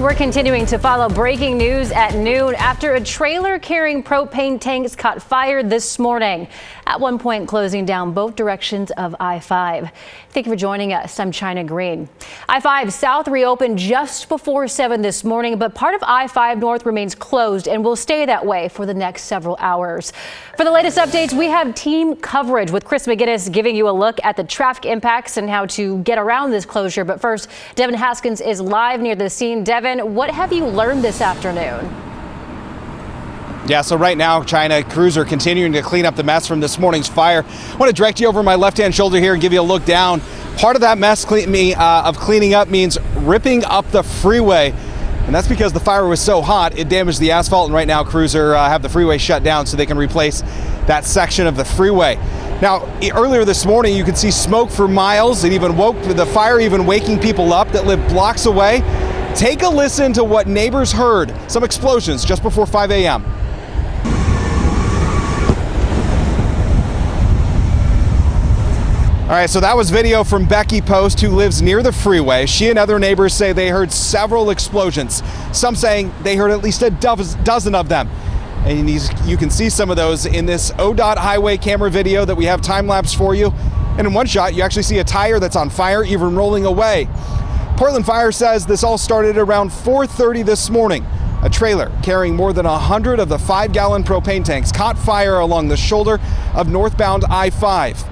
We're continuing to follow breaking news at noon after a trailer carrying propane tanks caught fire this morning, at one point closing down both directions of I-5. Thank you for joining us. I'm China Green. I-5 South reopened just before 7 this morning, but part of I-5 North remains closed and will stay that way for the next several hours. For the latest updates, we have team coverage with Chris McGinnis giving you a look at the traffic impacts and how to get around this closure. But first, Devin Haskins is live near the scene. Devin, what have you learned this afternoon? Yeah, so right now, China, crews are continuing to clean up the mess from this morning's fire. I want to direct you over my left-hand shoulder here and give you a look down. Part of that mess of cleaning up means ripping up the freeway. And that's because the fire was so hot, it damaged the asphalt. And right now, crews have the freeway shut down so they can replace that section of the freeway. Now, earlier this morning, you could see smoke for miles. The fire even waking people up that live blocks away. Take a listen to what neighbors heard. Some explosions just before 5 a.m. All right, so that was video from Becky Post, who lives near the freeway. She and other neighbors say they heard several explosions, some saying they heard at least a dozen of them. And you can see some of those in this ODOT highway camera video that we have time-lapse for you. And in one shot, you actually see a tire that's on fire, even rolling away. Portland Fire says this all started around 4:30 this morning. A trailer carrying more than 100 of the 5-gallon propane tanks caught fire along the shoulder of northbound I-5.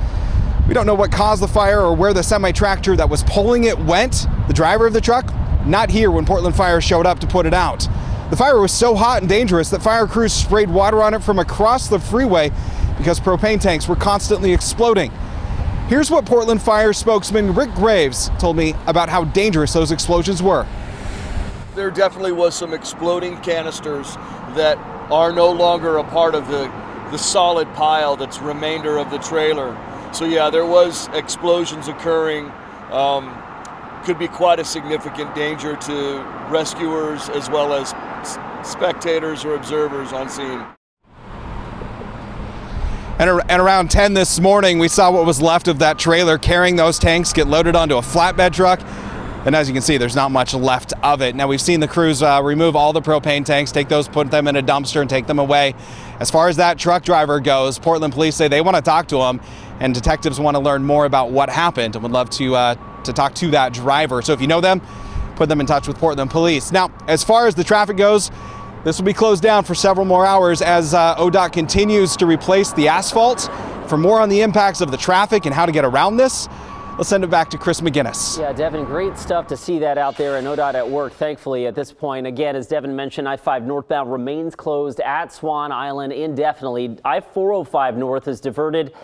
We don't know what caused the fire or where the semi-tractor that was pulling it went. The driver of the truck, not here when Portland Fire showed up to put it out. The fire was so hot and dangerous that fire crews sprayed water on it from across the freeway because propane tanks were constantly exploding. Here's what Portland Fire spokesman Rick Graves told me about how dangerous those explosions were. There definitely was some exploding canisters that are no longer a part of the solid pile that's remainder of the trailer. So yeah, there was explosions occurring. Could be quite a significant danger to rescuers as well as spectators or observers on scene. And around 10 this morning, we saw what was left of that trailer carrying those tanks get loaded onto a flatbed truck. And as you can see, there's not much left of it. Now, we've seen the crews remove all the propane tanks, take those, put them in a dumpster and take them away. As far as that truck driver goes, Portland police say they want to talk to him, and detectives want to learn more about what happened and would love to talk to that driver. So if you know them, put them in touch with Portland police. Now, as far as the traffic goes, this will be closed down for several more hours as ODOT continues to replace the asphalt. For more on the impacts of the traffic and how to get around this, let's send it back to Chris McGinnis. Yeah, Devin, great stuff to see that out there, and ODOT at work, thankfully, at this point. Again, as Devin mentioned, I-5 northbound remains closed at Swan Island indefinitely. I-405 north is diverted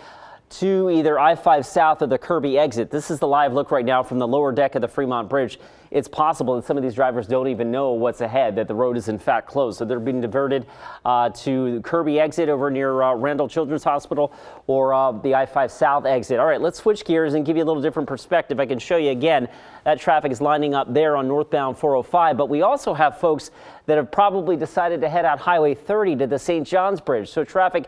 to either I-5 south or the Kirby exit. This is the live look right now from the lower deck of the Fremont Bridge. It's possible that some of these drivers don't even know what's ahead, that the road is in fact closed. So they're being diverted to the Kirby exit over near Randall Children's Hospital or the I-5 south exit. All right, let's switch gears and give you a little different perspective. I can show you again that traffic is lining up there on northbound 405, but we also have folks that have probably decided to head out Highway 30 to the St. John's Bridge. So traffic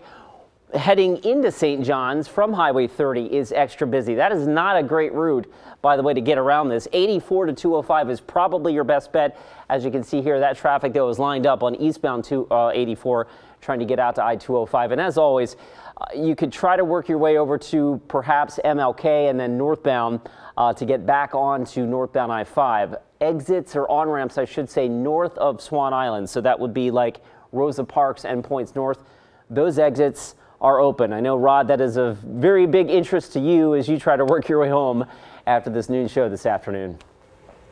heading into St. John's from Highway 30 is extra busy. That is not a great route, by the way, to get around this. 84 to 205 is probably your best bet. As you can see here, that traffic that was lined up on eastbound 84 trying to get out to I-205. And as always, you could try to work your way over to perhaps MLK and then northbound to get back onto northbound I-5. Exits or on-ramps, I should say, north of Swan Island. So that would be like Rosa Parks endpoints north. Those exits are open. I know, Rod, that is of very big interest to you as you try to work your way home after this noon show this afternoon.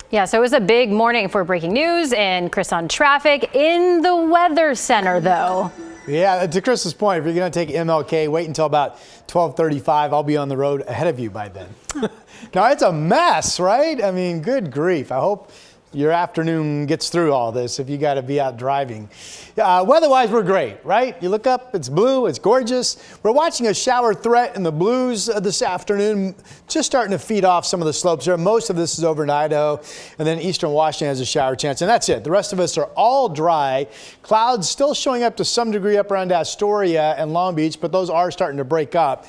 Yeah, so it was a big morning for breaking news and Chris on traffic in the weather center, though. Yeah, to Chris's point, if you're going to take MLK, wait until about 12:35. I'll be on the road ahead of you by then. Now, it's a mess, right? I mean, good grief. I hope your afternoon gets through all this if you got to be out driving. Weather-wise, we're great, right? You look up, it's blue, it's gorgeous. We're watching a shower threat in the Blues this afternoon, just starting to feed off some of the slopes there. Most of this is over in Idaho, and then eastern Washington has a shower chance, and that's it. The rest of us are all dry. Clouds still showing up to some degree up around Astoria and Long Beach, but those are starting to break up.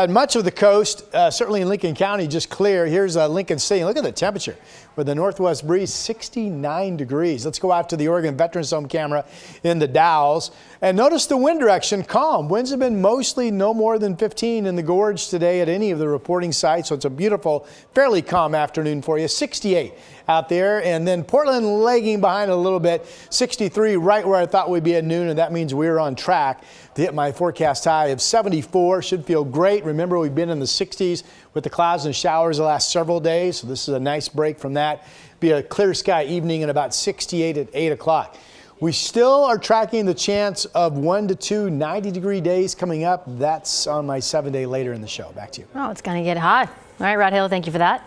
Much of the coast, certainly in Lincoln County, just clear. Here's Lincoln City. Look at the temperature with the northwest breeze, 69 degrees. Let's go out to the Oregon Veterans Home camera in the Dalles. And notice the wind direction, calm. Winds have been mostly no more than 15 in the gorge today at any of the reporting sites. So it's a beautiful, fairly calm afternoon for you. 68 out there. And then Portland lagging behind a little bit. 63 right where I thought we'd be at noon. And that means we're on track to hit my forecast high of 74. Should feel great. Remember, we've been in the 60s with the clouds and showers the last several days. So this is a nice break from that. Be a clear sky evening and about 68 at 8 o'clock. We still are tracking the chance of 1 to 2 90-degree days coming up. That's on my 7-day later in the show. Back to you. Oh, it's going to get hot. All right, Rod Hill, thank you for that.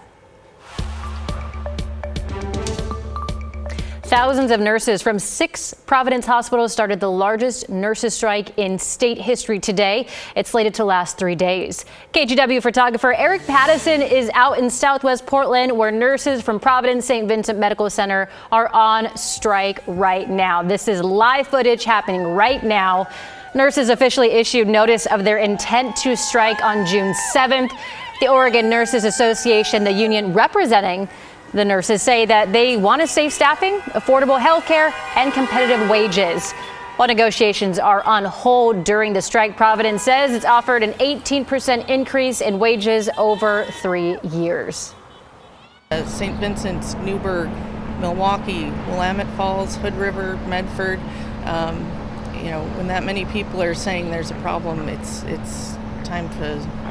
Thousands of nurses from 6 Providence hospitals started the largest nurses strike in state history today. It's slated to last 3 days. KGW photographer Eric Pattison is out in Southwest Portland, where nurses from Providence St. Vincent Medical Center are on strike right now. This is live footage happening right now. Nurses officially issued notice of their intent to strike on June 7th. The Oregon Nurses Association, the union representing the nurses, say that they want to save staffing, affordable health care, and competitive wages. While negotiations are on hold during the strike, Providence says it's offered an 18% increase in wages over 3 years. St. Vincent's, Newburgh, Milwaukee, Willamette Falls, Hood River, Medford. When that many people are saying there's a problem, it's time to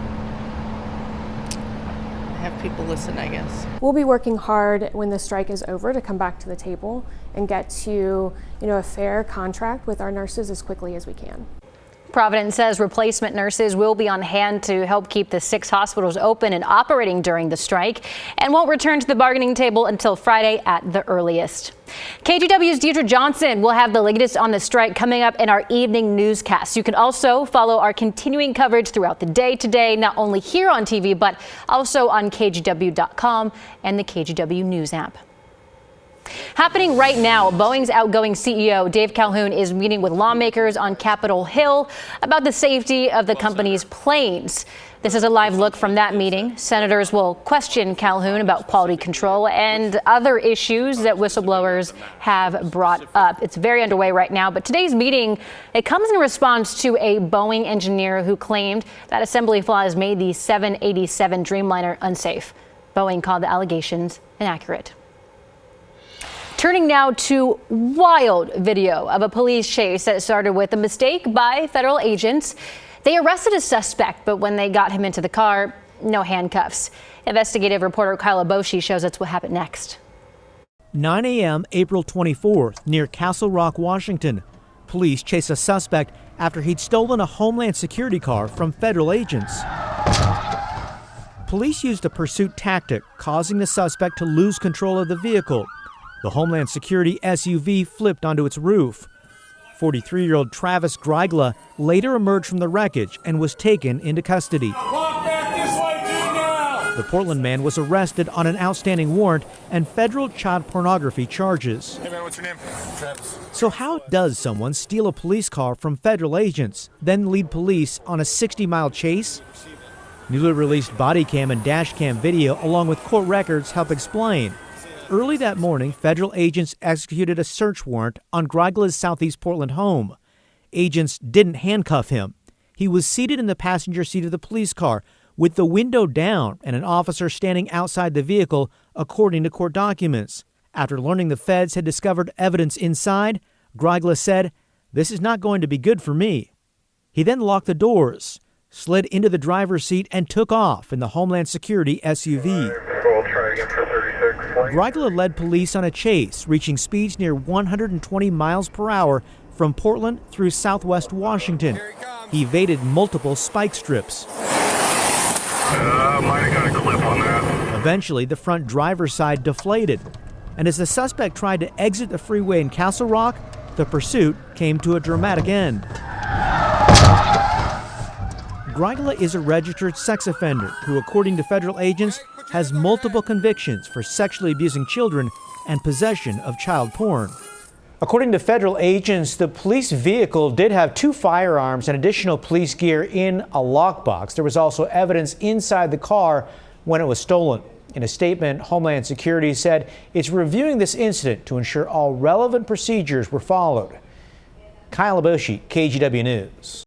have people listen, I guess. We'll be working hard when the strike is over to come back to the table and get to, a fair contract with our nurses as quickly as we can. Providence says replacement nurses will be on hand to help keep the 6 hospitals open and operating during the strike, and won't return to the bargaining table until Friday at the earliest. KGW's Deidre Johnson will have the latest on the strike coming up in our evening newscast. You can also follow our continuing coverage throughout the day today, not only here on TV, but also on KGW.com and the KGW News app. Happening right now, Boeing's outgoing CEO, Dave Calhoun, is meeting with lawmakers on Capitol Hill about the safety of the company's planes. This is a live look from that meeting. Senators will question Calhoun about quality control and other issues that whistleblowers have brought up. It's very underway right now, but today's meeting, it comes in response to a Boeing engineer who claimed that assembly flaws made the 787 Dreamliner unsafe. Boeing called the allegations inaccurate. Turning now to wild video of a police chase that started with a mistake by federal agents. They arrested a suspect, but when they got him into the car, no handcuffs. Investigative reporter Kyla Boshi shows us what happened next. 9 a.m. April 24th near Castle Rock, Washington. Police chase a suspect after he'd stolen a Homeland Security car from federal agents. Police used a pursuit tactic, causing the suspect to lose control of the vehicle. The Homeland Security SUV flipped onto its roof. 43-year-old Travis Greigla later emerged from the wreckage and was taken into custody. Walk back this way, dude, now. The Portland man was arrested on an outstanding warrant and federal child pornography charges. Hey man, what's your name? Travis. So how does someone steal a police car from federal agents, then lead police on a 60-mile chase? Newly released body cam and dash cam video along with court records help explain. Early that morning, federal agents executed a search warrant on Greigla's Southeast Portland home. Agents didn't handcuff him. He was seated in the passenger seat of the police car with the window down and an officer standing outside the vehicle, according to court documents. After learning the feds had discovered evidence inside, Greigla said, "This is not going to be good for me." He then locked the doors, slid into the driver's seat, and took off in the Homeland Security SUV. Greigla led police on a chase, reaching speeds near 120 miles per hour from Portland through southwest Washington. He evaded multiple spike strips. Might have got a clip on that. Eventually, the front driver's side deflated. And as the suspect tried to exit the freeway in Castle Rock, the pursuit came to a dramatic end. Greigla is a registered sex offender who, according to federal agents, has multiple convictions for sexually abusing children and possession of child porn. According to federal agents, the police vehicle did have 2 firearms and additional police gear in a lockbox. There was also evidence inside the car when it was stolen. In a statement, Homeland Security said it's reviewing this incident to ensure all relevant procedures were followed. Kyle Aboshi, KGW News.